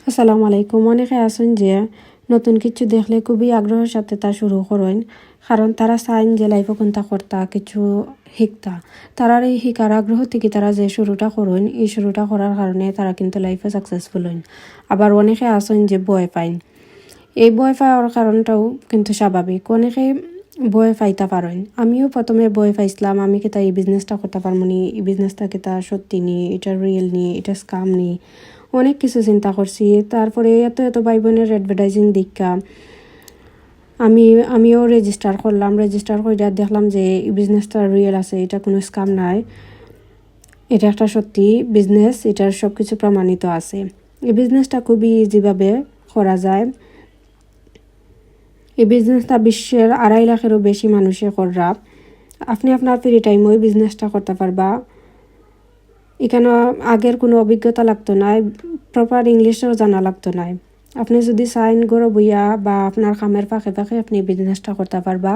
আসসালামু আলাইকুম। অনেকে আছেন যে নতুন কিছু দেখলে খুবই আগ্রহের সাথে তা শুরু করেন, কারণ তারা চাইন যে লাইফে কোনটা করতা কিছু শিখতা। তারার এই শিকার আগ্রহ থেকে তারা যে শুরুটা করেন, এই শুরুটা করার কারণে তারা কিন্তু লাইফে সাকসেসফুল হন। আবার অনেকে আছেন যে ভয় পাইন, এই ভয় পাওয়ার কারণটাও কিন্তু স্বাভাবিক। অনেকে ভয় পাইতে পারেন, আমিও প্রথমে ভয় পাইছিলাম, আমি কি তাই এই বিজনেসটা করতে পারবো নি, এই বিজনেসটা কি তা সত্যি নি, এটা রিয়েল নি, এটা স্কাম নি, অনেক কিছু চিন্তা করছি। তারপরে এত ভাই বোনের অ্যাডভার্টাইজিং দীক্ষা আমিও রেজিস্টার করলাম। রেজিস্টার করে দেখলাম যে এই বিজনেসটা রিয়েল আছে, এটা কোনো স্কাম নাই, এটা একটা সত্যি বিজনেস, এটার সব কিছু প্রমাণিত আছে। এই বিজনেসটা খুবই ইজিভাবে করা যায়। এই বিজনেসটা বিশ্বের 2.5 লাখেরও বেশি মানুষে করা। আপনি আপনার ফ্রি টাইমে ওই বিজনেসটা করতে পারবা। এখানে আগের কোনো অভিজ্ঞতা লাগতো না, প্রপার ইংলিশও জানা লাগতো না। আপনি যদি চাইন গড় বইয়া বা আপনার কামের ফাঁকে ফাঁকে আপনি বিজনেসটা করতে পারবা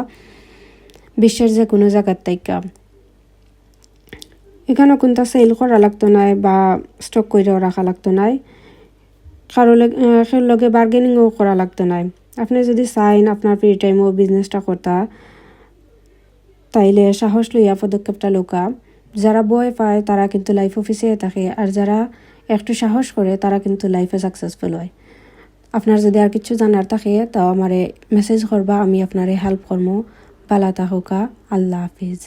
বিশ্বের যে কোনো জায়গার থেকে। এখানে কোনটা সেল করা লাগতো না বা স্টক করে রাখা লাগতো না, কারো লগে বার্গেনিংও করা লাগতো না। আপনি যদি চাইন আপনার ফ্রি টাইমও বিজনেসটা করতা, তাইলে সাহস লইয়া পদক্ষেপটা লোকা। যারা ভয় পায় তারা কিন্তু লাইফ অফিসে থাকে, আর যারা একটু সাহস করে তারা কিন্তু লাইফে সাকসেসফুল হয়। আপনার যদি আর কিছু জানার থাকে তাও আমারে মেসেজ করবা, আমি আপনারে হেল্প করবো। ভালো থাকুকা। আল্লাহ হাফিজ।